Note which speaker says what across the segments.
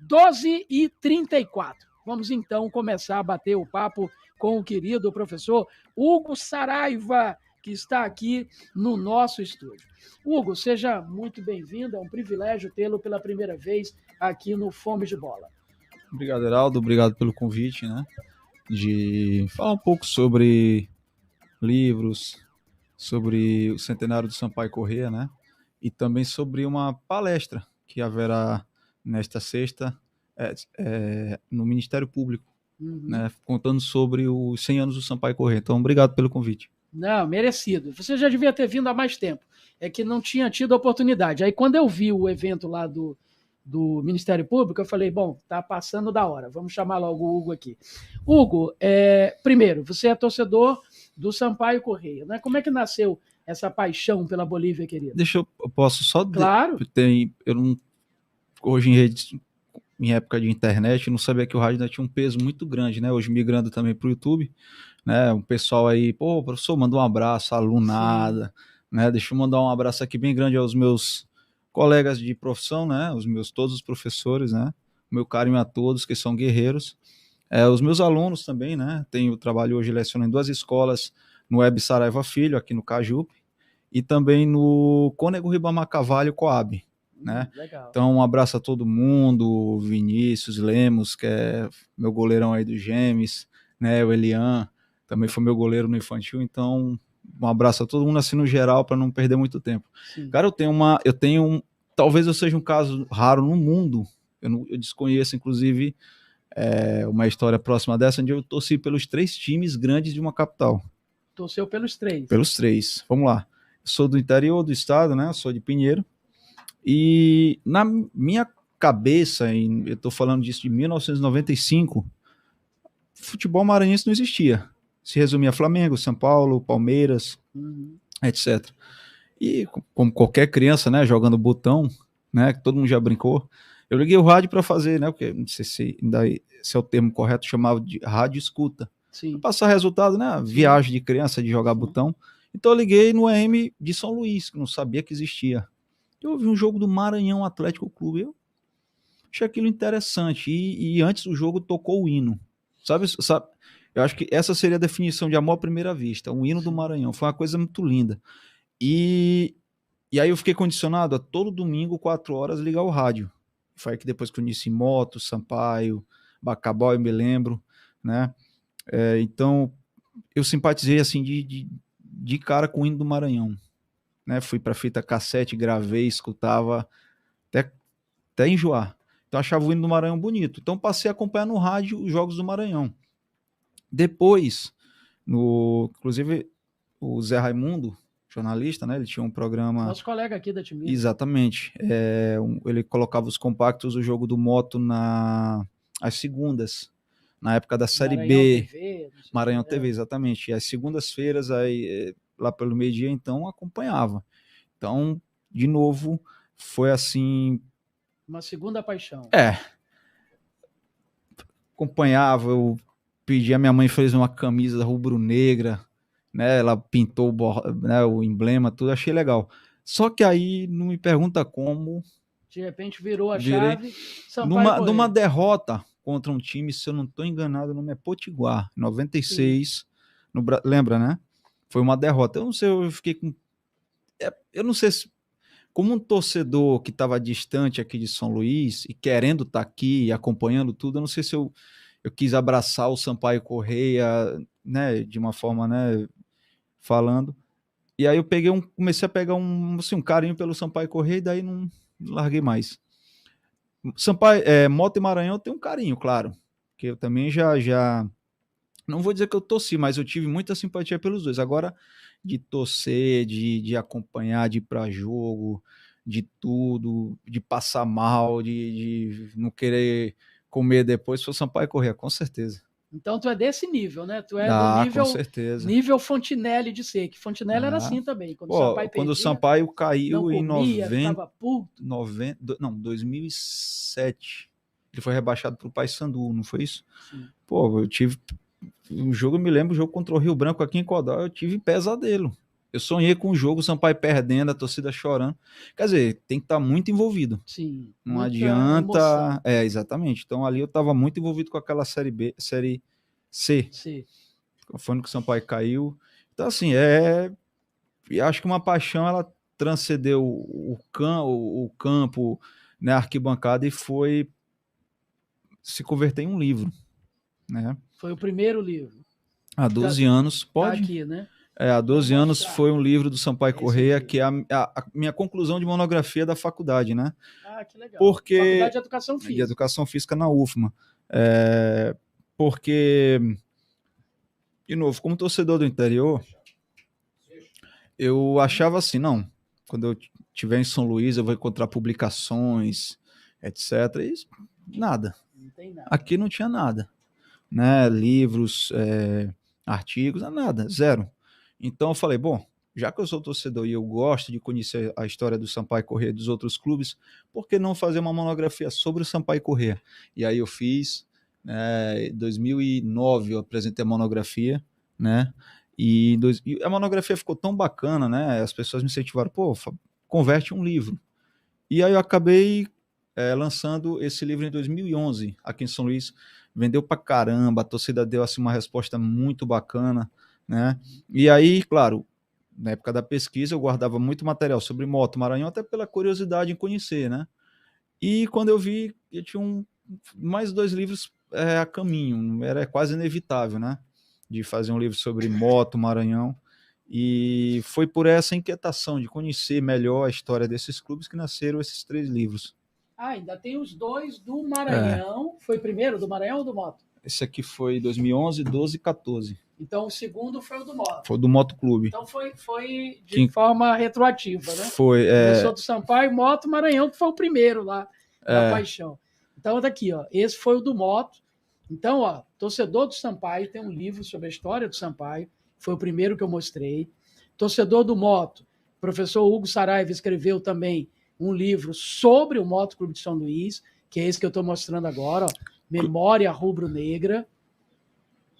Speaker 1: 12h34. Vamos então começar a bater o papo com o querido professor Hugo Saraiva, que está aqui no nosso estúdio. Hugo, seja muito bem-vindo, é um privilégio tê-lo pela primeira vez aqui no Fome de Bola.
Speaker 2: Obrigado, Heraldo, obrigado pelo convite, né? De falar um pouco sobre livros, sobre o centenário do Sampaio Corrêa, né? E também sobre uma palestra que haverá nesta sexta no Ministério Público, né? Contando sobre os 100 anos do Sampaio Corrêa. Então, obrigado pelo convite.
Speaker 1: Não, merecido. Você já devia ter vindo há mais tempo. É que não tinha tido oportunidade. Aí, quando eu vi o evento lá do Ministério Público, eu falei, bom, tá passando da hora, vamos chamar logo o Hugo aqui. Hugo, primeiro, você é torcedor do Sampaio Corrêa, né? Como é que nasceu essa paixão pela Bolívia, querido?
Speaker 2: Eu posso só...
Speaker 1: Claro.
Speaker 2: Eu não... Hoje, em época de internet, eu não sabia que o rádio ainda tinha um peso muito grande, né? Hoje, migrando também para o YouTube, né? Um pessoal aí, pô, professor, manda um abraço, alunada, né? Deixa eu mandar um abraço aqui bem grande aos meus colegas de profissão, né? Todos os professores, né? Meu carinho a todos que são guerreiros. Os meus alunos também, né? Tenho trabalho hoje lecionando em 2 escolas, no Web Saraiva Filho, aqui no Cajupe, e também no Cônego Ribamar Carvalho Coab, né?
Speaker 1: Legal.
Speaker 2: Então, um abraço a todo mundo, Vinícius Lemos, que é meu goleirão aí do Gêmeos, né? O Elian também foi meu goleiro no infantil, então um abraço a todo mundo assim no geral para não perder muito tempo.
Speaker 1: Sim.
Speaker 2: Cara, talvez eu seja um caso raro no mundo, eu desconheço inclusive uma história próxima dessa, onde eu torci pelos 3 times grandes de uma capital.
Speaker 1: Torceu pelos 3?
Speaker 2: Pelos 3, vamos lá. Eu sou do interior do estado, né? Eu sou de Pinheiro, e na minha cabeça, eu estou falando disso de 1995, futebol maranhense não existia. Se resumia a Flamengo, São Paulo, Palmeiras, etc. E como qualquer criança, né, jogando botão, né, que todo mundo já brincou, eu liguei o rádio para fazer, né, porque não sei se é o termo correto, chamava de rádio escuta. Pra passar resultado, né, viagem de criança, de jogar botão. Então eu liguei no AM de São Luís, que não sabia que existia. Eu ouvi um jogo do Maranhão Atlético Clube, eu achei aquilo interessante, e antes do jogo tocou o hino. Sabe, eu acho que essa seria a definição de amor à primeira vista, o hino do Maranhão, foi uma coisa muito linda. E aí eu fiquei condicionado a todo domingo, 4 horas, ligar o rádio. Foi aí que depois conheci Moto, Sampaio, Bacabal, eu me lembro, né? Então, eu simpatizei assim de cara com o hino do Maranhão, né? Fui para fita cassete, gravei, escutava até enjoar. Então, achava o hino do Maranhão bonito. Então, passei a acompanhar no rádio os jogos do Maranhão. Depois, inclusive, o Zé Raimundo, jornalista, né? Ele tinha um programa...
Speaker 1: Nosso colega aqui da Timira.
Speaker 2: Exatamente. Ele colocava os compactos do jogo do Moto às segundas, na época da Série B.
Speaker 1: TV,
Speaker 2: Maranhão TV, exatamente. E às segundas-feiras, lá pelo meio-dia, então, acompanhava. Então, de novo, foi assim...
Speaker 1: Uma segunda paixão.
Speaker 2: Acompanhava, eu pedi, a minha mãe fez uma camisa rubro-negra, né? Ela pintou né, o emblema, tudo, achei legal. Só que aí, não me pergunta como...
Speaker 1: De repente virou a chave,
Speaker 2: numa derrota contra um time, se eu não estou enganado, o nome é Potiguar, 96, lembra, né? Foi uma derrota. Eu não sei, eu fiquei com... eu não sei se... Como um torcedor que estava distante aqui de São Luís e querendo estar aqui e acompanhando tudo, eu não sei se eu quis abraçar o Sampaio Corrêa, né, de uma forma, né, falando. E aí eu comecei a pegar um carinho pelo Sampaio Corrêa, e daí não larguei mais. Sampaio, Moto e Maranhão eu tenho um carinho, claro, que eu também já não vou dizer que eu torci, mas eu tive muita simpatia pelos dois. Agora, de torcer, de acompanhar, de ir para jogo, de tudo, de passar mal, de não querer comer depois, foi o Sampaio Corrêa, com certeza.
Speaker 1: Então tu é desse nível, né? Tu é do nível,
Speaker 2: com certeza.
Speaker 1: Nível Fontinelli de ser, que Fontinelli era assim também.
Speaker 2: Quando o Sampaio caiu em 2007, ele foi rebaixado para o Paysandu, não foi isso?
Speaker 1: Sim.
Speaker 2: Eu tive um jogo, eu me lembro, o jogo contra o Rio Branco aqui em Codó, eu tive pesadelo. Eu sonhei com o jogo, o Sampaio perdendo, a torcida chorando. Quer dizer, tem que estar muito envolvido.
Speaker 1: Sim,
Speaker 2: Não
Speaker 1: muita
Speaker 2: adianta.
Speaker 1: emoção.
Speaker 2: Exatamente. Então ali eu estava muito envolvido com aquela série B, série C.
Speaker 1: Sim.
Speaker 2: Foi no que o Sampaio caiu. Então, assim, eu acho que uma paixão ela transcendeu o campo, né, a arquibancada e foi se converter em um livro, né?
Speaker 1: Foi o primeiro livro.
Speaker 2: Há
Speaker 1: Tá,
Speaker 2: 12 anos,
Speaker 1: tá
Speaker 2: pode?
Speaker 1: aqui, né?
Speaker 2: Há
Speaker 1: Vamos
Speaker 2: 12 anos
Speaker 1: mostrar.
Speaker 2: foi um livro do Sampaio
Speaker 1: É esse
Speaker 2: Corrêa,
Speaker 1: aqui.
Speaker 2: que é a minha conclusão de monografia da faculdade, né?
Speaker 1: Ah, que legal. Faculdade
Speaker 2: Porque
Speaker 1: de Educação
Speaker 2: de
Speaker 1: Física.
Speaker 2: educação física na UFMA. Porque, de novo, como torcedor do interior, eu achava assim, não, quando eu estiver em São Luís, eu vou encontrar publicações, etc. E nada.
Speaker 1: Não tem nada.
Speaker 2: Aqui não tinha nada, né? Livros, artigos, nada, zero. Então eu falei, bom, já que eu sou torcedor e eu gosto de conhecer a história do Sampaio Corrêa e dos outros clubes, por que não fazer uma monografia sobre o Sampaio Corrêa? E aí eu fiz, em 2009 eu apresentei a monografia, né? E a monografia ficou tão bacana, né? As pessoas me incentivaram, pô, converte um livro. E aí eu acabei lançando esse livro em 2011, aqui em São Luís. Vendeu pra caramba, a torcida deu assim, uma resposta muito bacana, né? E aí, claro, na época da pesquisa eu guardava muito material sobre moto Maranhão, até pela curiosidade em conhecer, né? E quando eu vi, eu tinha mais 2 livros a caminho, era quase inevitável, né? De fazer um livro sobre moto Maranhão. E foi por essa inquietação de conhecer melhor a história desses clubes que nasceram esses 3 livros.
Speaker 1: Ah, ainda tem os dois do
Speaker 2: É,
Speaker 1: Maranhão. Foi primeiro do Maranhão ou do Moto?
Speaker 2: esse aqui foi 2011, 12 e 14.
Speaker 1: Então o segundo foi o do Moto.
Speaker 2: Foi do Moto Clube.
Speaker 1: Então foi de forma retroativa, né?
Speaker 2: Foi.
Speaker 1: Começou do Sampaio, Moto, Maranhão, que foi o primeiro lá da Paixão. Então tá aqui, ó. Esse foi o do Moto. Então, ó, torcedor do Sampaio tem um livro sobre a história do Sampaio. Foi o primeiro que eu mostrei. Torcedor do Moto, o professor Hugo Saraiva escreveu também um livro sobre o Moto Clube de São Luís, que é esse que eu estou mostrando agora, ó, Memória Rubro-Negra,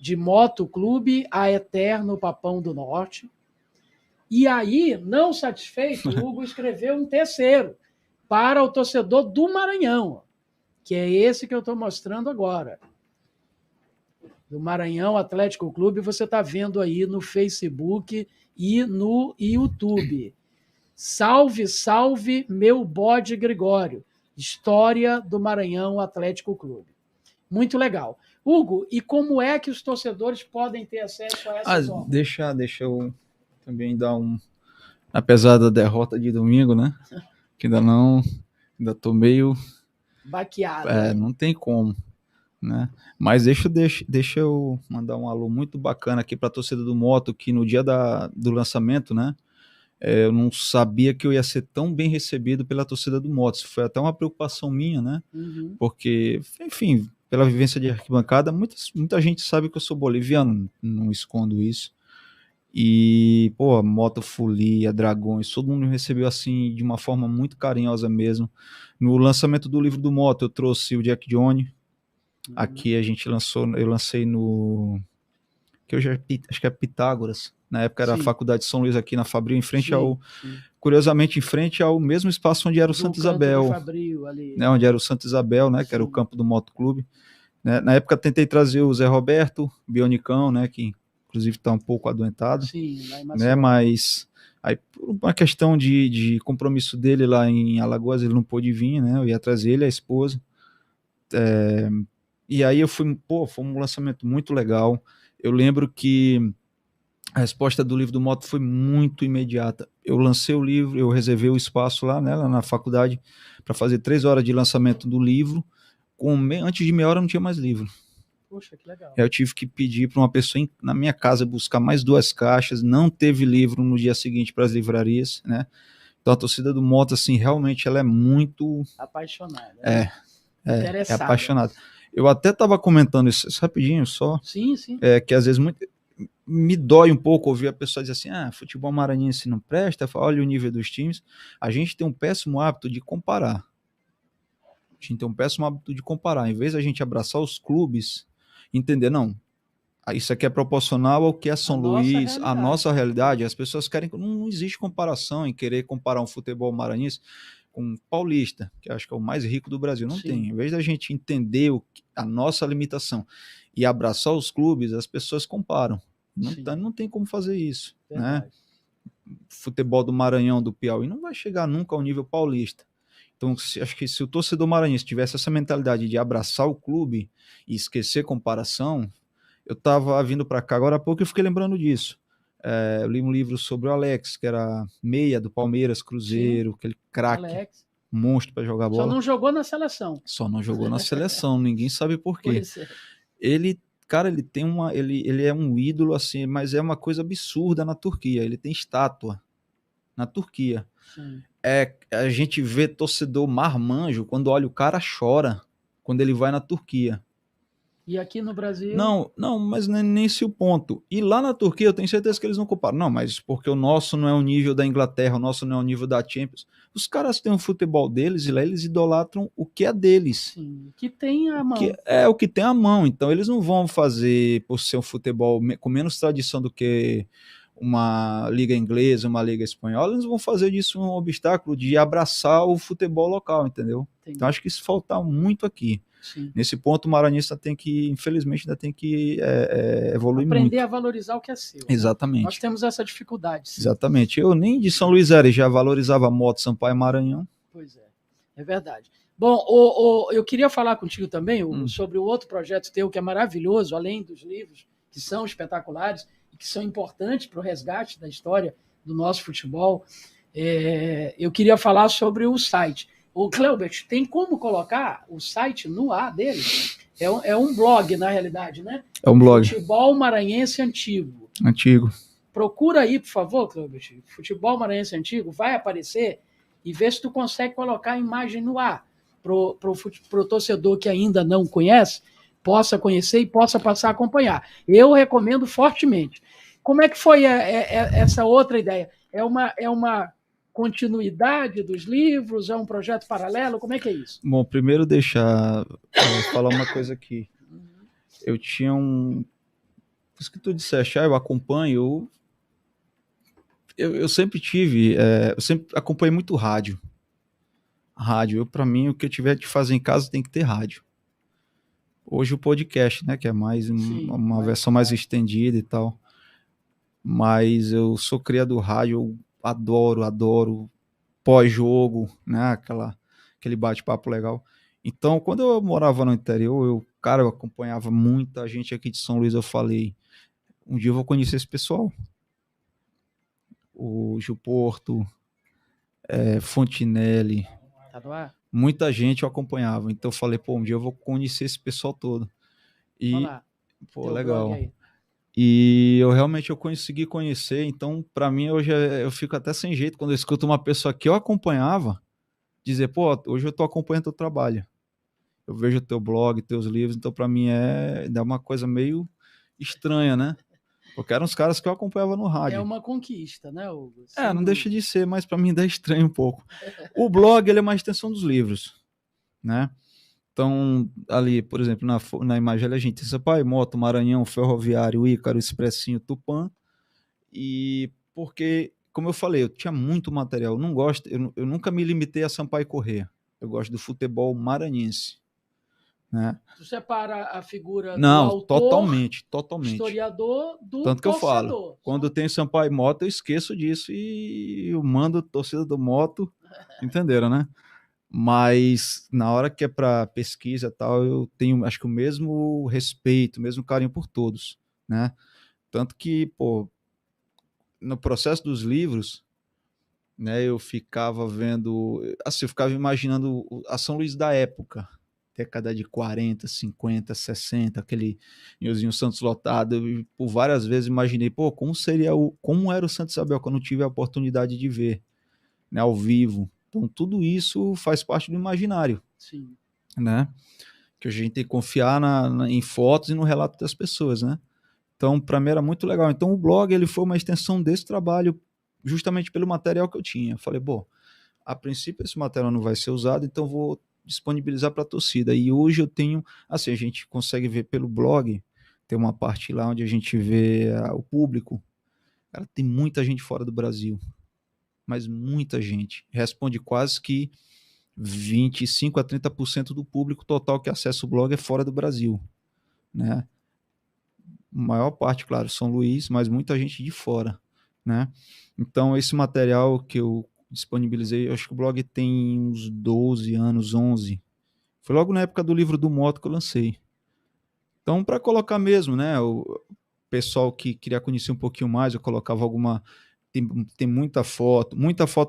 Speaker 1: de Moto Clube a Eterno Papão do Norte. E aí, não satisfeito, o Hugo escreveu um terceiro para o torcedor do Maranhão, que é esse que eu estou mostrando agora. Do Maranhão Atlético Clube, você está vendo aí no Facebook e no YouTube. Salve, salve, meu bode Gregório. História do Maranhão Atlético Clube. Muito legal. Hugo, e como é que os torcedores podem ter acesso a essas obras?
Speaker 2: Deixa eu também dar apesar da derrota de domingo, né? Que ainda tô meio
Speaker 1: baqueado.
Speaker 2: Não tem como, né? Mas deixa eu mandar um alô muito bacana aqui para a torcida do Moto, que no dia do lançamento, né? Eu não sabia que eu ia ser tão bem recebido pela torcida do Moto. Isso foi até uma preocupação minha, né?
Speaker 1: Uhum.
Speaker 2: Porque, enfim, pela vivência de arquibancada, muita gente sabe que eu sou boliviano, não escondo isso. E, pô, Moto Folia, Dragões, todo mundo me recebeu assim de uma forma muito carinhosa mesmo. No lançamento do livro do Moto, eu trouxe o Jack Johnny. Aqui eu lancei no que hoje acho que é Pitágoras. Na época era a Faculdade de São Luís aqui na Fabril, em frente curiosamente, em frente ao mesmo espaço onde era o Santa Isabel.
Speaker 1: Fabril, ali.
Speaker 2: Né, onde era o Santa Isabel, né, que era o campo do Moto Clube. Né, na época tentei trazer o Zé Roberto, Bionicão, né, que inclusive está um pouco adoentado.
Speaker 1: Sim, lá em
Speaker 2: né, mas aí, por uma questão de compromisso dele lá em Alagoas, ele não pôde vir, né, eu ia trazer ele, a esposa. E aí foi um lançamento muito legal. Eu lembro que a resposta do livro do Moto foi muito imediata. Eu lancei o livro, eu reservei o espaço lá, né, lá na faculdade para fazer 3 horas de lançamento do livro. Antes de meia hora não tinha mais livro.
Speaker 1: Poxa, que legal.
Speaker 2: Eu tive que pedir para uma pessoa na minha casa buscar mais 2 caixas. Não teve livro no dia seguinte para as livrarias, né? Então a torcida do Moto, assim, realmente ela é muito
Speaker 1: apaixonada.
Speaker 2: É apaixonada. Eu até estava comentando isso rapidinho só.
Speaker 1: Sim.
Speaker 2: Que às vezes me dói um pouco ouvir a pessoa dizer assim, futebol maranhense não presta, olha o nível dos times. A gente tem um péssimo hábito de comparar. Em vez da gente abraçar os clubes, entender, não, isso aqui é proporcional ao que é São Luís, a nossa realidade. As pessoas querem, não existe comparação em querer comparar um futebol maranhense com paulista, que acho que é o mais rico do Brasil. Não Sim. tem. Em vez da gente entender a nossa limitação e abraçar os clubes, as pessoas comparam. Não tem como fazer isso. Né? Futebol do Maranhão, do Piauí, não vai chegar nunca ao nível paulista. Então, acho que se o torcedor maranhense tivesse essa mentalidade de abraçar o clube e esquecer comparação, eu estava vindo para cá agora há pouco e fiquei lembrando disso. Eu li um livro sobre o Alex, que era meia do Palmeiras, Cruzeiro, Sim. aquele craque, monstro para jogar bola.
Speaker 1: Só não jogou na seleção.
Speaker 2: Só não jogou na seleção, ninguém sabe por quê. Ele, cara, ele tem ele é um ídolo assim, mas é uma coisa absurda na Turquia. Ele tem estátua na Turquia. Sim. A gente vê torcedor marmanjo, quando olha o cara chora quando ele vai na Turquia.
Speaker 1: E aqui no Brasil?
Speaker 2: Não, mas nem esse o ponto. E lá na Turquia eu tenho certeza que eles não comparam. Não, mas porque o nosso não é o nível da Inglaterra, o nosso não é o nível da Champions. Os caras têm o futebol deles e lá eles idolatram o que é deles.
Speaker 1: Sim, que tem a mão.
Speaker 2: O que tem a mão. Então eles não vão fazer por ser um futebol com menos tradição do que uma liga inglesa, uma liga espanhola, eles vão fazer disso um obstáculo de abraçar o futebol local, entendeu? Entendi. Então acho que isso falta muito aqui. Sim. Nesse ponto o maranhense tem que, infelizmente, ainda tem que evoluir
Speaker 1: Aprender
Speaker 2: muito.
Speaker 1: A valorizar o que é seu.
Speaker 2: Exatamente.
Speaker 1: Né? Nós temos essa dificuldade. Sim.
Speaker 2: Exatamente. Eu nem de São Luís era, já valorizava a moto Sampaio Maranhão.
Speaker 1: Pois é verdade. Bom, eu queria falar contigo também sobre o outro projeto teu que é maravilhoso, além dos livros, que são espetaculares e que são importantes para o resgate da história do nosso futebol. Eu queria falar sobre o site. O Cleubert, tem como colocar o site no ar dele? É um blog, na realidade, né?
Speaker 2: É um blog.
Speaker 1: Futebol Maranhense Antigo.
Speaker 2: Antigo.
Speaker 1: Procura aí, por favor, Cleubert. Futebol Maranhense Antigo, vai aparecer e vê se tu consegue colocar a imagem no ar pro torcedor que ainda não conhece, possa conhecer e possa passar a acompanhar. Eu recomendo fortemente. Como é que foi essa outra ideia? É uma continuidade dos livros? É um projeto paralelo? Como é que é isso?
Speaker 2: Bom, primeiro falar uma coisa aqui. Eu tinha isso que tu disseste, eu acompanho, eu sempre tive, eu sempre acompanhei muito rádio. Para mim, o que eu tiver de fazer em casa tem que ter rádio. Hoje o podcast, né, que é mais uma versão mais estendida e tal. Mas eu sou criado do rádio, eu adoro pós-jogo, né, aquele bate-papo legal. Então, quando eu morava no interior, eu acompanhava muita gente aqui de São Luís. Eu falei, um dia eu vou conhecer esse pessoal. O Gil Porto, Fontinelli, muita gente eu acompanhava. Então eu falei, um dia eu vou conhecer esse pessoal todo. E, legal. E eu consegui conhecer. Então, para mim, hoje eu fico até sem jeito quando eu escuto uma pessoa que eu acompanhava dizer, hoje eu tô acompanhando teu trabalho. Eu vejo teu blog, teus livros. Então, para mim, dá uma coisa meio estranha, né? Porque eram os caras que eu acompanhava no rádio.
Speaker 1: É uma conquista, né, Hugo?
Speaker 2: Não deixa de ser, mas para mim dá estranho um pouco. O blog, ele é uma extensão dos livros, né? Então, ali, por exemplo, na imagem ali, a gente tem Sampaio, Moto, Maranhão, Ferroviário, Ícaro, Expressinho, Tupã. E porque, como eu falei, eu tinha muito material. Eu nunca me limitei a Sampaio Corrêa. Eu gosto do futebol maranhense. Né?
Speaker 1: Tu separa a figura do autor,
Speaker 2: totalmente.
Speaker 1: Historiador do
Speaker 2: Tanto que
Speaker 1: torcedor.
Speaker 2: Eu falo, quando tem Sampaio e Moto, eu esqueço disso e eu mando a torcida do Moto, entenderam, né? Mas na hora que é para pesquisa e tal, eu tenho, acho que o mesmo respeito, o mesmo carinho por todos, né? Tanto que, no processo dos livros, né, eu ficava vendo, assim, eu ficava imaginando a São Luís da época, década de 40, 50, 60, aquele Nilzinho Santos lotado. Eu, por várias vezes imaginei, como era o Santa Isabel quando eu tive a oportunidade de ver, né, ao vivo. Então tudo isso faz parte do imaginário.
Speaker 1: Sim.
Speaker 2: Né? Que a gente tem que confiar em fotos e no relato das pessoas, né? Então, para mim era muito legal. Então o blog, ele foi uma extensão desse trabalho, justamente pelo material que eu tinha. Eu falei, a princípio esse material não vai ser usado, então vou disponibilizar para a torcida. E hoje eu tenho, assim, a gente consegue ver pelo blog, tem uma parte lá onde a gente vê o público. Cara, tem muita gente fora do Brasil, mas muita gente. Responde quase que 25 a 30% do público total que acessa o blog é fora do Brasil, né? Maior parte, claro, São Luís, mas muita gente de fora, né? Então, esse material que eu disponibilizei, eu acho que o blog tem uns 12 anos, 11. Foi logo na época do livro do Moto que eu lancei. Então, para colocar mesmo, né? O pessoal que queria conhecer um pouquinho mais, eu colocava alguma. Tem muita foto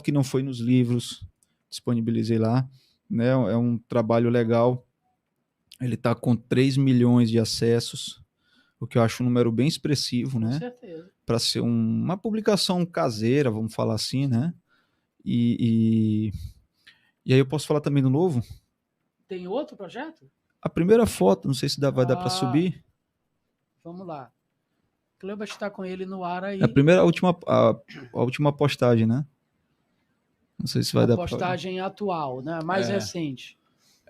Speaker 2: que não foi nos livros, disponibilizei lá, né? É um trabalho legal. Ele está com 3 milhões de acessos, o que eu acho um número bem expressivo,
Speaker 1: Com
Speaker 2: né?
Speaker 1: certeza.
Speaker 2: Para ser uma publicação caseira, vamos falar assim, né? E aí eu posso falar também do novo?
Speaker 1: Tem outro projeto?
Speaker 2: A primeira foto, não sei se vai dar para subir.
Speaker 1: Vamos lá. O Cleber está com ele no ar aí.
Speaker 2: A última postagem, né? Não sei se vai dar
Speaker 1: para... postagem atual, né? Mais recente.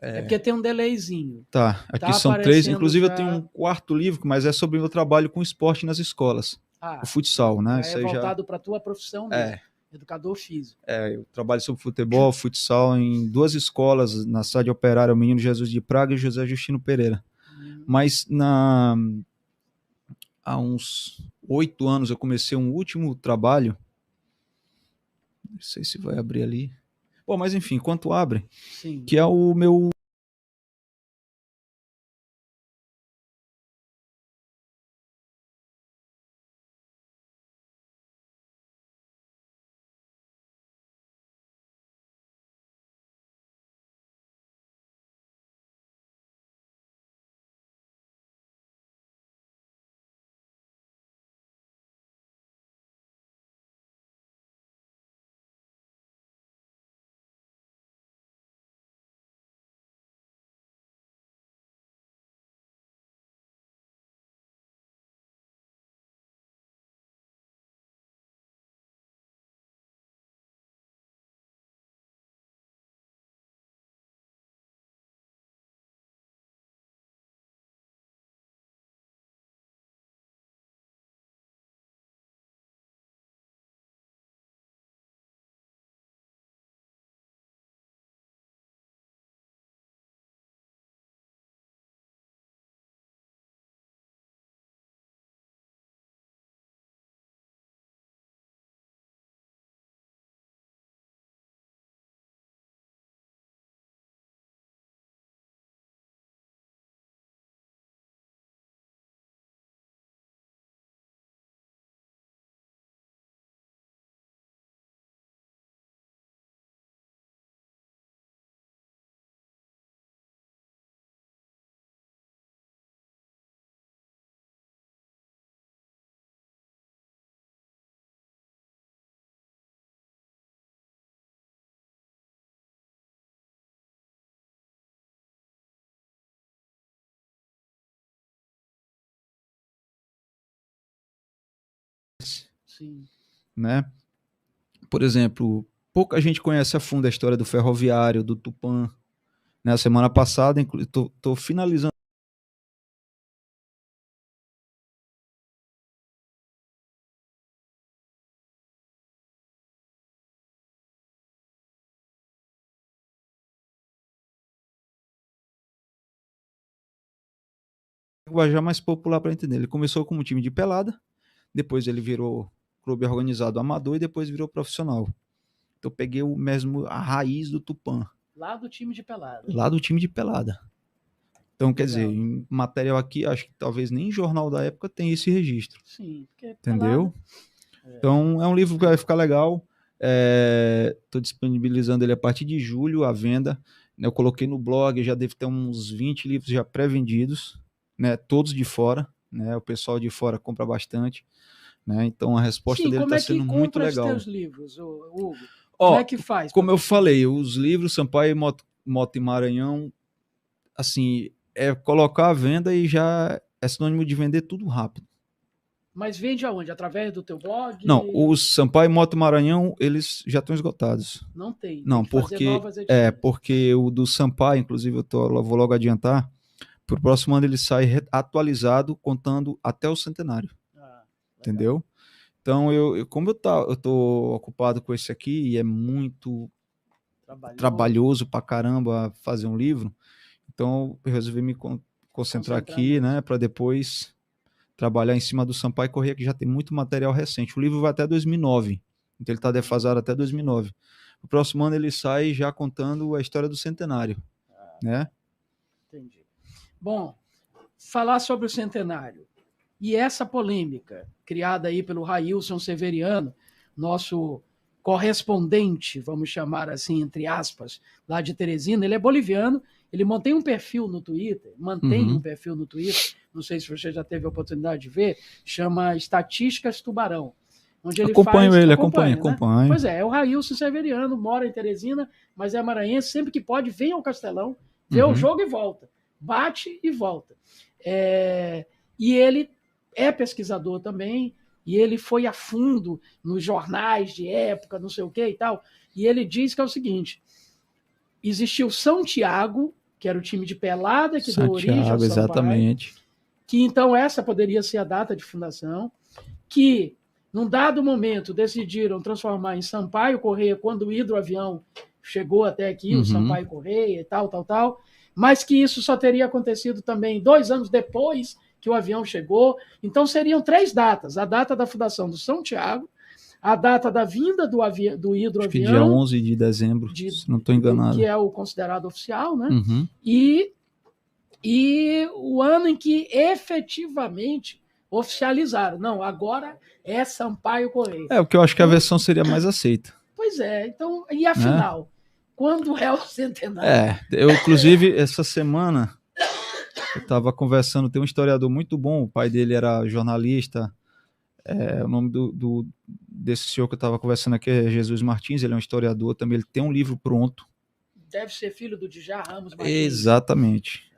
Speaker 2: É
Speaker 1: porque tem um delayzinho.
Speaker 2: Tá, aqui são 3. Inclusive eu tenho um quarto livro, mas é sobre o meu trabalho com esporte nas escolas. O futsal, né?
Speaker 1: Isso é voltado para a tua profissão mesmo. Educador físico.
Speaker 2: Eu trabalho sobre futebol, futsal em 2 escolas, na cidade operária, o Menino Jesus de Praga e José Justino Pereira. Mas há uns 8 anos eu comecei um último trabalho. Não sei se vai abrir ali. Bom, mas enfim, enquanto abre,
Speaker 1: sim,
Speaker 2: que é o meu...
Speaker 1: sim,
Speaker 2: né? Por exemplo, pouca gente conhece a fundo a história do ferroviário, do Tupã. Na semana passada, estou finalizando já mais popular para entender. Ele começou como um time de pelada, depois ele virou clube organizado amador e depois virou profissional. Então eu peguei o mesmo a raiz do Tupã.
Speaker 1: Lá do time de pelada.
Speaker 2: Lá do time de pelada. Então, quer dizer, em material aqui, acho que talvez nem em jornal da época tem esse registro.
Speaker 1: Sim, porque
Speaker 2: entendeu? Então, é um livro que vai ficar legal. Estou disponibilizando ele a partir de julho, à venda. Eu coloquei no blog, já deve ter uns 20 livros já pré-vendidos, né? Todos de fora, né? O pessoal de fora compra bastante, né? Então, a resposta dele está sendo muito legal.
Speaker 1: Como é que compra os teus livros, Hugo? Como é que faz?
Speaker 2: Como eu falei, os livros Sampaio Moto e Maranhão, assim, colocar à venda e já é sinônimo de vender tudo rápido.
Speaker 1: Mas vende aonde? Através do teu blog?
Speaker 2: Não, os Sampaio Moto Maranhão, eles já estão esgotados.
Speaker 1: Não tem.
Speaker 2: Não, porque o do Sampaio, inclusive vou logo adiantar, Pro próximo ano ele sai atualizado, contando até o centenário. Entendeu? Então, como eu tô ocupado com esse aqui, e é muito trabalhoso pra caramba fazer um livro, então eu resolvi me concentrar aqui, né, para depois trabalhar em cima do Sampaio Corrêa, que já tem muito material recente. O livro vai até 2009, então ele está defasado até 2009. O próximo ano ele sai já contando a história do centenário, né?
Speaker 1: Entendi. Bom, falar sobre o centenário e essa polêmica criada aí pelo Railson Severiano, nosso correspondente, vamos chamar assim, entre aspas, lá de Teresina. Ele é boliviano, ele mantém um perfil no Twitter, não sei se você já teve a oportunidade de ver, chama Estatísticas Tubarão, onde ele
Speaker 2: acompanho.
Speaker 1: Pois é o Railson Severiano, mora em Teresina, mas é maranhense, sempre que pode vem ao Castelão, vê o jogo e volta, bate e volta. E ele é pesquisador também, e ele foi a fundo nos jornais de época, não sei o que e tal, e ele diz que é o seguinte: existiu São Tiago, que era o time de pelada que deu origem ao Sampaio,
Speaker 2: exatamente.
Speaker 1: Que então essa poderia ser a data de fundação, que num dado momento decidiram transformar em Sampaio Corrêa quando o hidroavião chegou até aqui, o Sampaio Corrêa e tal, mas que isso só teria acontecido também 2 anos depois que o avião chegou. Então seriam 3 datas: a data da fundação do São Tiago, a data da vinda do hidroavião, acho que
Speaker 2: dia 11 de dezembro, se não estou enganado,
Speaker 1: que é o considerado oficial, né? E o ano em que efetivamente oficializaram. Não, agora é Sampaio Corrêa.
Speaker 2: O que eu acho que a versão seria mais aceita.
Speaker 1: Pois é, então, e afinal, quando é o centenário?
Speaker 2: Eu, inclusive, essa semana, eu estava conversando, tem um historiador muito bom, o pai dele era jornalista, o nome desse senhor que eu estava conversando aqui é Jesus Martins, ele é um historiador também, ele tem um livro pronto.
Speaker 1: Deve ser filho do Djá Ramos Martins.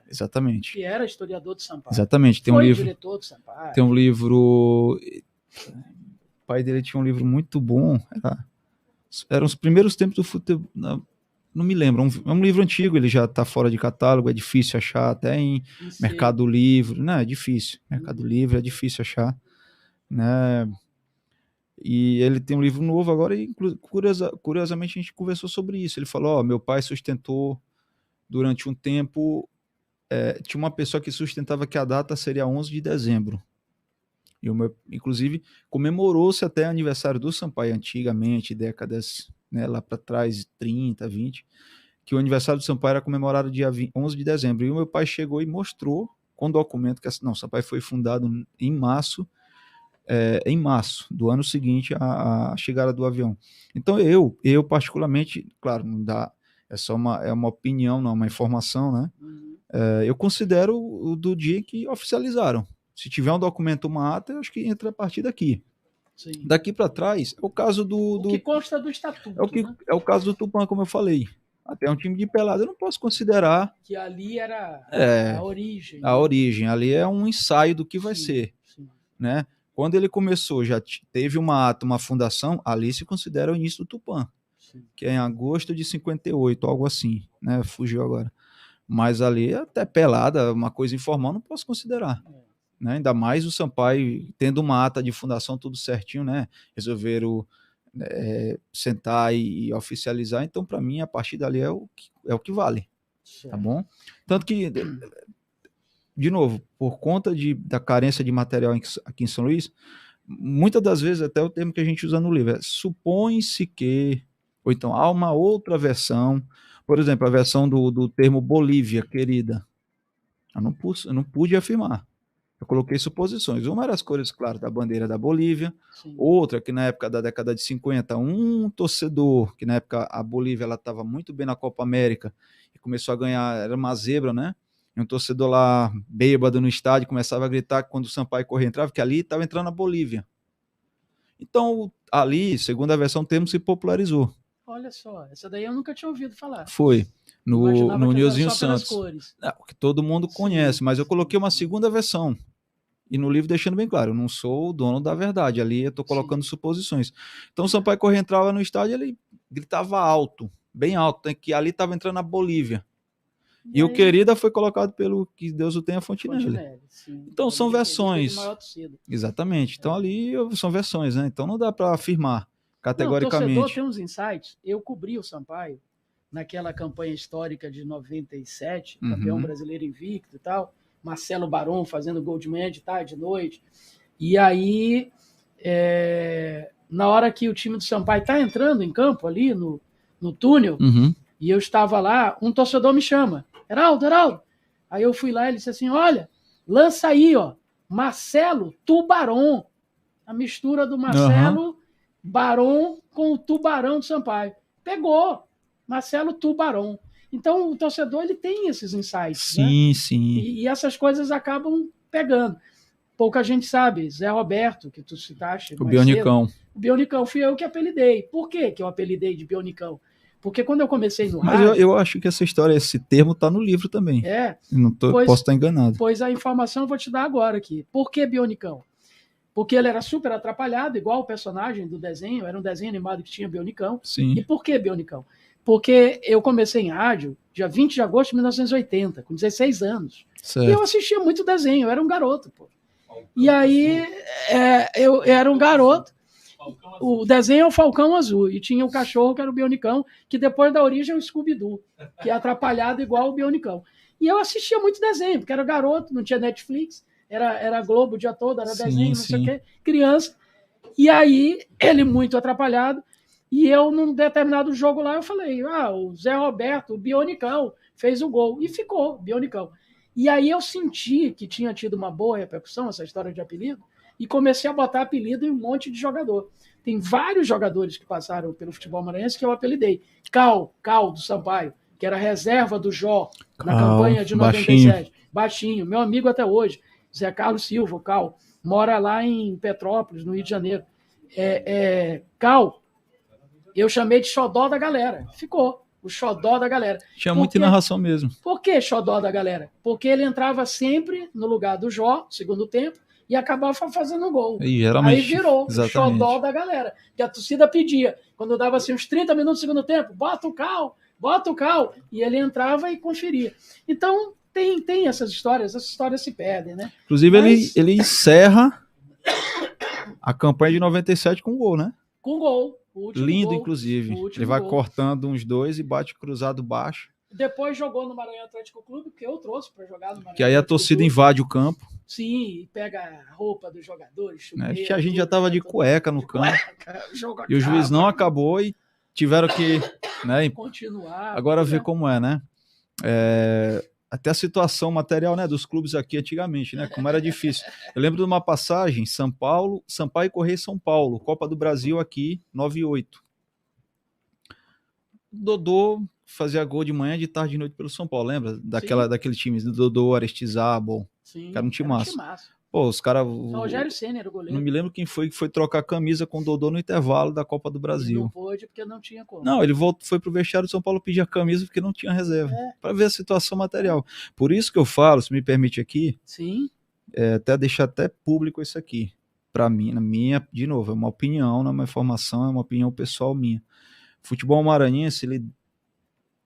Speaker 2: Exatamente.
Speaker 1: Que era historiador de Sampaio.
Speaker 2: Exatamente.
Speaker 1: Foi diretor de Sampaio.
Speaker 2: Tem um livro... O pai dele tinha um livro muito bom, eram os primeiros tempos do futebol... Não me lembro, é um livro antigo, ele já está fora de catálogo, é difícil achar, até em Mercado Livre, é difícil, Mercado Livre é difícil achar, né? E ele tem um livro novo agora e curiosamente a gente conversou sobre isso. Ele falou, meu pai sustentou durante um tempo, tinha uma pessoa que sustentava que a data seria 11 de dezembro. E inclusive comemorou-se até aniversário do Sampaio antigamente, décadas, né, lá para trás, 30, 20, que o aniversário do Sampaio era comemorado dia 11 de dezembro. E o meu pai chegou e mostrou com documento que o Sampaio foi fundado em março do ano seguinte à chegada do avião. Então eu particularmente, claro, não dá, é uma opinião, não é uma informação, né? Eu considero o do dia que oficializaram. Se tiver um documento, uma ata, eu acho que entra a partir daqui. Sim. Daqui para trás, é o caso do...
Speaker 1: que consta do estatuto, né?
Speaker 2: É o caso do Tupã, como eu falei. Até um time de pelada, eu não posso considerar...
Speaker 1: Que ali era a origem.
Speaker 2: A origem, ali é um ensaio do que vai ser. Sim. Né? Quando ele começou, já teve uma ata, uma fundação, ali se considera o início do Tupã. Sim. Que é em agosto de 58, algo assim, né? Fugiu agora. Mas ali, até pelada, uma coisa informal, não posso considerar. Né? Ainda mais o Sampaio tendo uma ata de fundação tudo certinho, né? Resolveram sentar e oficializar. Então, para mim, a partir dali é o que vale. Certo. Tá bom? Tanto que, de novo, por conta da carência de material aqui em São Luís, muitas das vezes, até o termo que a gente usa no livro, supõe-se que, ou então há uma outra versão, por exemplo, a versão do termo Bolívia, querida. Eu não pude afirmar. Eu coloquei suposições. Uma era as cores, claro, da bandeira da Bolívia. Sim. Outra, que na época da década de 50, um torcedor, que na época a Bolívia estava muito bem na Copa América e começou a ganhar, era uma zebra, né? E um torcedor lá, bêbado no estádio, começava a gritar quando o Sampaio Corrêa entrava, que ali estava entrando a Bolívia. Então, ali, segundo a versão, o termo se popularizou.
Speaker 1: Olha só, essa daí eu nunca tinha ouvido falar.
Speaker 2: Foi. No Nilzinho Santos. Que todo mundo conhece, mas eu coloquei uma segunda versão. E no livro deixando bem claro, eu não sou o dono da verdade, ali eu estou colocando suposições. Então o Sampaio Corrêa entrava no estádio, ele gritava alto, bem alto, que ali estava entrando a Bolívia. E o Querida foi colocado pelo Que Deus o Tenha, Fontenelle. Então são versões. Exatamente. Então ali são versões, né? Então não dá para afirmar categoricamente.
Speaker 1: O torcedor tem uns insights. Eu cobri o Sampaio naquela campanha histórica de 97, campeão brasileiro invicto e tal. Marcelo Baron fazendo gol de manhã, de tarde, de noite. E aí, na hora que o time do Sampaio está entrando em campo ali no túnel, e eu estava lá, um torcedor me chama. Heraldo. Aí eu fui lá e ele disse assim, olha, lança aí, ó, Marcelo Tubarão. A mistura do Marcelo Baron com o Tubarão do Sampaio. Pegou, Marcelo Tubarão. Então o torcedor ele tem esses insights.
Speaker 2: Sim,
Speaker 1: né?
Speaker 2: sim.
Speaker 1: E essas coisas acabam pegando. Pouca gente sabe. Zé Roberto, que tu citaste.
Speaker 2: O Bionicão.
Speaker 1: O Bionicão fui eu que apelidei. Por que eu apelidei de Bionicão? Porque quando eu comecei no
Speaker 2: rádio... Mas eu acho que essa história, esse termo está no livro também. Posso estar enganado.
Speaker 1: Pois a informação eu vou te dar agora aqui. Por que Bionicão? Porque ele era super atrapalhado, igual o personagem do desenho. Era um desenho animado que tinha Bionicão.
Speaker 2: Sim.
Speaker 1: E por que Bionicão? Porque eu comecei em rádio dia 20 de agosto de 1980, com 16 anos.
Speaker 2: Certo.
Speaker 1: E eu assistia muito desenho, eu era um garoto. Pô. E aí eu era um garoto. O desenho é o Falcão Azul, e tinha o cachorro que era o Bionicão, que depois da origem é o Scooby-Doo, que é atrapalhado igual o Bionicão. E eu assistia muito desenho, porque era garoto, não tinha Netflix, era Globo o dia todo, era desenho, não sei o quê, criança. E aí, ele muito atrapalhado, e eu, num determinado jogo lá, eu falei, o Zé Roberto, o Bionicão, fez o gol, e ficou, Bionicão. E aí eu senti que tinha tido uma boa repercussão, essa história de apelido, e comecei a botar apelido em um monte de jogador. Tem vários jogadores que passaram pelo futebol maranhense que eu apelidei. Cal do Sampaio, que era reserva do Jó na campanha de 97. Baixinho, meu amigo até hoje. Zé Carlos Silva, o Cal, mora lá em Petrópolis, no Rio de Janeiro. Cal, eu chamei de xodó da galera. Ficou, o xodó da galera.
Speaker 2: Tinha muita narração mesmo.
Speaker 1: Por que xodó da galera? Porque ele entrava sempre no lugar do Jó, segundo tempo, e acabava fazendo gol. Aí virou o xodó da galera. Que a torcida pedia. Quando dava assim, uns 30 minutos do segundo tempo, bota o Cal. E ele entrava e conferia. Então, tem essas histórias se perdem, né?
Speaker 2: Inclusive, ele encerra a campanha de 97 com gol, né?
Speaker 1: Com gol.
Speaker 2: Lindo,
Speaker 1: gol,
Speaker 2: inclusive. Ele vai cortando uns dois e bate cruzado baixo.
Speaker 1: Depois jogou no Maranhão Atlético Clube, que eu trouxe para jogar no Maranhão.
Speaker 2: Que aí a torcida invade o campo.
Speaker 1: Sim, pega a roupa dos jogadores.
Speaker 2: Chuveiro, que a gente já estava de cueca no campo. E o juiz não acabou e tiveram que
Speaker 1: continuar.
Speaker 2: Agora ver como é, né? Até a situação material, né, dos clubes aqui antigamente, né? Como era difícil. Eu lembro de uma passagem, Sampaio Corrêa e São Paulo, Copa do Brasil aqui, 98. Dodô fazia gol de manhã, de tarde e de noite pelo São Paulo, lembra? Daquele time, do Dodô, Aristizábal, que era um time massa. Pô, os caras...
Speaker 1: Rogério Ceni era o goleiro.
Speaker 2: Não me lembro quem foi que foi trocar a camisa com o Dodô no intervalo da Copa do Brasil.
Speaker 1: Ele não pôde porque não tinha como.
Speaker 2: Não, ele foi pro vestiário do São Paulo pedir a camisa porque não tinha reserva. Para ver a situação material. Por isso que eu falo, se me permite aqui,
Speaker 1: sim,
Speaker 2: até deixar até público isso aqui. Para mim, de novo, é uma opinião, não é uma informação, é uma opinião pessoal minha. Futebol maranhense, ele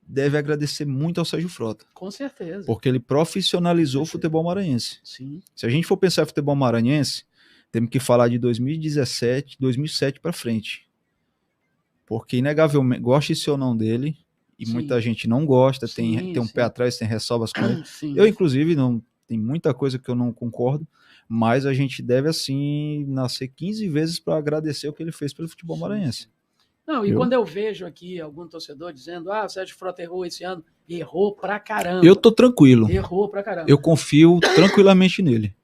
Speaker 2: deve agradecer muito ao Sérgio Frota.
Speaker 1: Com certeza.
Speaker 2: Porque ele profissionalizou o futebol maranhense.
Speaker 1: Sim.
Speaker 2: Se a gente for pensar em futebol maranhense, temos que falar de 2017, 2007 para frente. Porque, inegavelmente, goste-se ou não dele, e muita gente não gosta, tem um pé atrás, tem ressalvas com ele. Eu, inclusive, não tem muita coisa que eu não concordo, mas a gente deve, assim, nascer 15 vezes para agradecer o que ele fez pelo futebol maranhense.
Speaker 1: Não, e quando eu vejo aqui algum torcedor dizendo, o Sérgio Frota errou esse ano, errou pra caramba.
Speaker 2: Eu tô tranquilo.
Speaker 1: Errou pra caramba.
Speaker 2: Eu confio tranquilamente nele.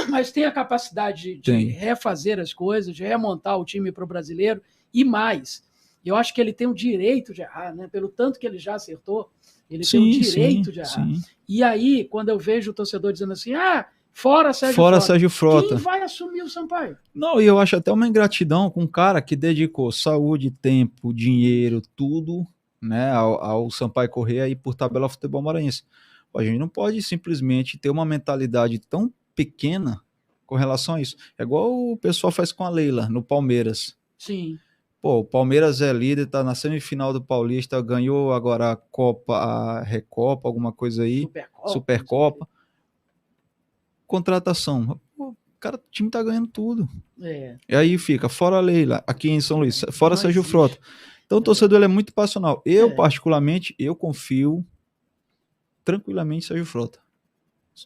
Speaker 1: Mas tem a capacidade de refazer as coisas, de remontar o time pro brasileiro, e mais, eu acho que ele tem o direito de errar, né? Pelo tanto que ele já acertou, ele tem o direito de errar. Sim. E aí, quando eu vejo o torcedor dizendo assim, fora Sérgio Frota. Quem vai assumir o Sampaio?
Speaker 2: Não, e eu acho até uma ingratidão com um cara que dedicou saúde, tempo, dinheiro, tudo, né, ao Sampaio Corrêa e por tabela ao futebol maranhense. A gente não pode simplesmente ter uma mentalidade tão pequena com relação a isso. É igual o pessoal faz com a Leila no Palmeiras.
Speaker 1: Sim.
Speaker 2: Pô, o Palmeiras é líder, tá na semifinal do Paulista, ganhou agora a Copa, a Recopa, alguma coisa aí,
Speaker 1: Supercopa, não sei o quê.
Speaker 2: Supercopa. Contratação. Pô, cara, o time tá ganhando tudo.
Speaker 1: É,
Speaker 2: E aí fica, fora a Leila, aqui em São Luís, fora
Speaker 1: não
Speaker 2: Sérgio
Speaker 1: existe.
Speaker 2: Frota. Então o torcedor ele é muito passional. Eu,
Speaker 1: É,
Speaker 2: particularmente, eu confio tranquilamente em Sérgio Frota.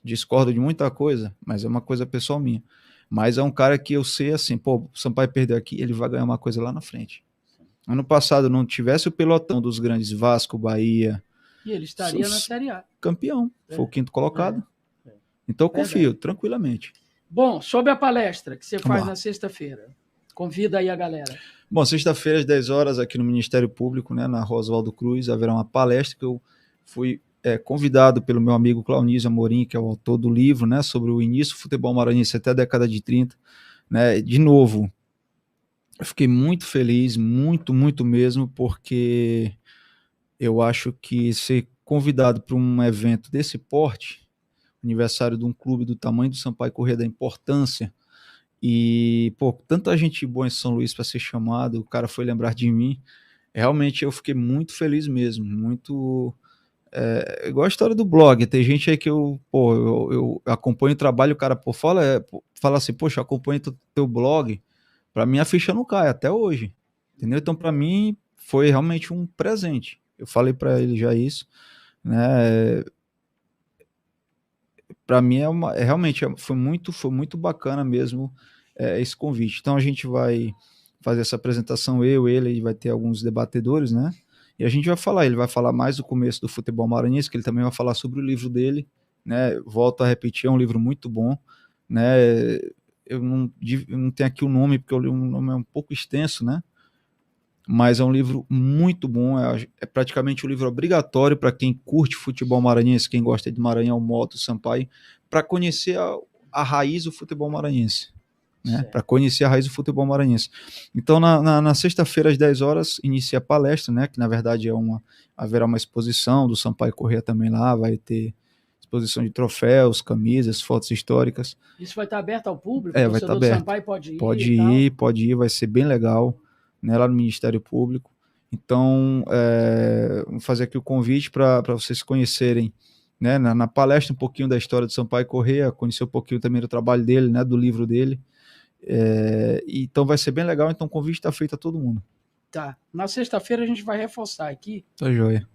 Speaker 2: Discordo de muita coisa, mas é uma coisa pessoal minha. Mas é um cara que eu sei assim, pô, o Sampaio perdeu aqui, ele vai ganhar uma coisa lá na frente. Ano passado não tivesse o pelotão dos grandes Vasco, Bahia,
Speaker 1: e ele estaria na Série A.
Speaker 2: campeão, foi o
Speaker 1: É,
Speaker 2: quinto colocado.
Speaker 1: é,
Speaker 2: Então eu confio
Speaker 1: verdade.
Speaker 2: tranquilamente.
Speaker 1: Bom, sobre a palestra que você
Speaker 2: Vamos
Speaker 1: faz
Speaker 2: lá.
Speaker 1: na sexta-feira, convida aí a galera.
Speaker 2: Bom, sexta-feira às 10 horas aqui no Ministério Público, né, na Oswaldo Cruz, haverá uma palestra que eu fui convidado pelo meu amigo Claunísio Amorim, que é o autor do livro, né, sobre o início do futebol maranhense até a década de 30, né, de novo. Eu fiquei muito feliz, muito mesmo, porque eu acho que ser convidado para um evento desse porte, aniversário de um clube do tamanho do Sampaio Corrêa, da importância, e, pô, tanta gente boa em São Luís para ser chamado, o cara foi lembrar de mim, realmente eu fiquei muito feliz mesmo, muito... igual a história do blog, tem gente aí que eu acompanho o trabalho, o cara, pô, fala assim, poxa, eu acompanho teu blog, para mim a ficha não cai até hoje, entendeu? Então para mim foi realmente um presente. Eu falei para ele já isso, né? Para mim realmente foi muito bacana mesmo esse convite. Então a gente vai fazer essa apresentação, ele vai ter alguns debatedores, né? E a gente vai falar, ele vai falar mais do começo do futebol maranhense, que ele também vai falar sobre o livro dele, né? Volto a repetir, é um livro muito bom, né? Eu não tenho aqui o nome, porque o nome é um pouco extenso, né? Mas é um livro muito bom, é praticamente um livro obrigatório para quem curte futebol maranhense, quem gosta de Maranhão, Moto, Sampaio, para conhecer a raiz do futebol maranhense. Né, para conhecer a raiz do futebol maranhense. Então, na sexta-feira, às 10 horas, inicia a palestra, né, que na verdade haverá uma exposição do Sampaio Corrêa também lá, vai ter exposição de troféus, camisas, fotos históricas.
Speaker 1: Isso vai estar aberto ao público? O
Speaker 2: Vai estar
Speaker 1: torcedor do
Speaker 2: aberto.
Speaker 1: Sampaio pode ir?
Speaker 2: Pode ir, vai ser bem legal, né, lá no Ministério Público. Então, vou fazer aqui o convite para vocês conhecerem, né, na palestra um pouquinho da história do Sampaio Corrêa, conhecer um pouquinho também do trabalho dele, né, do livro dele. Então vai ser bem legal, então o convite está feito a todo mundo.
Speaker 1: Tá. Na sexta-feira a gente vai reforçar aqui.
Speaker 2: Tá joia.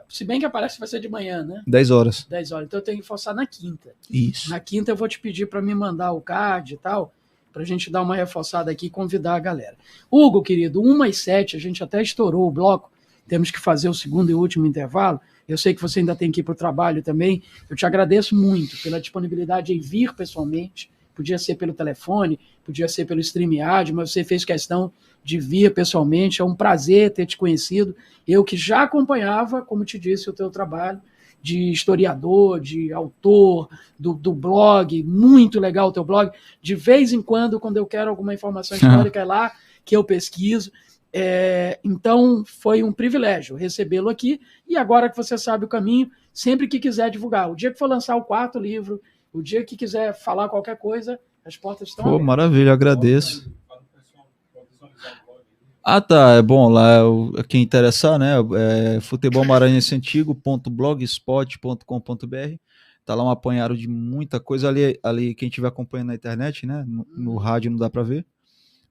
Speaker 1: Se bem que a palestra vai ser de manhã, né?
Speaker 2: 10 horas.
Speaker 1: 10 horas. Então eu tenho que reforçar na quinta.
Speaker 2: Isso.
Speaker 1: Na quinta eu vou te pedir para me mandar o card e tal, para a gente dar uma reforçada aqui e convidar a galera. Hugo, querido, 1h07, a gente até estourou o bloco, temos que fazer o segundo e último intervalo. Eu sei que você ainda tem que ir para o trabalho também. Eu te agradeço muito pela disponibilidade em vir pessoalmente. Podia ser pelo telefone, podia ser pelo StreamYard, mas você fez questão de vir pessoalmente. É um prazer ter te conhecido. Eu que já acompanhava, como te disse, o teu trabalho de historiador, de autor, do blog, muito legal o teu blog. De vez em quando eu quero alguma informação histórica, é lá que eu pesquiso. Então, foi um privilégio recebê-lo aqui. E agora que você sabe o caminho, sempre que quiser divulgar, o dia que for lançar o 4º livro, o dia que quiser falar ququalquer coisa, as portas estão abertas.
Speaker 2: Maravilha, agradeço. Tá, é bom, lá quem interessar, né, futebolmaranhenseantigo.blogspot.com.br, tá lá um apanhado de muita coisa, ali quem estiver acompanhando na internet, né, no rádio não dá para ver,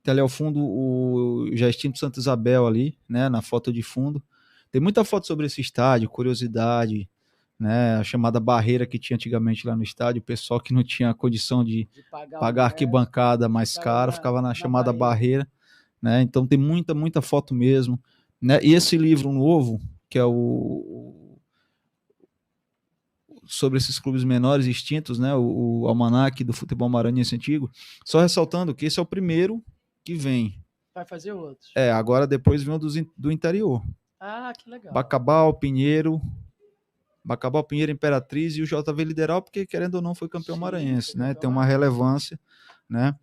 Speaker 2: tem ali ao fundo o já extinto Santa Isabel ali, né, na foto de fundo, tem muita foto sobre esse estádio, curiosidade, né, a chamada barreira que tinha antigamente lá no estádio, o pessoal que não tinha condição de pagar arquibancada mais cara, ficava na chamada barreira. Né? Então tem muita foto mesmo, né? E esse livro novo, que é sobre esses clubes menores extintos, né? O Almanaque do Futebol Maranhense Antigo, só ressaltando que esse é o primeiro que vem.
Speaker 1: Vai fazer outros.
Speaker 2: Agora depois vem o do interior.
Speaker 1: Que legal.
Speaker 2: Bacabal, Pinheiro, Imperatriz e o JV Lideral, porque querendo ou não foi campeão maranhense, né? Tem uma relevância, né?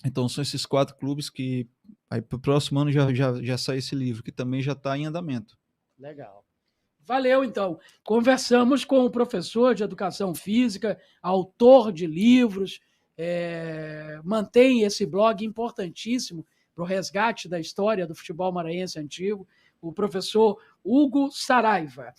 Speaker 2: Então são esses 4 clubes que aí para o próximo ano já sai esse livro, que também já está em andamento.
Speaker 1: Legal. Valeu, então. Conversamos com o professor de Educação Física, autor de livros, mantém esse blog importantíssimo o resgate da história do futebol maranhense antigo, o professor Hugo Saraiva.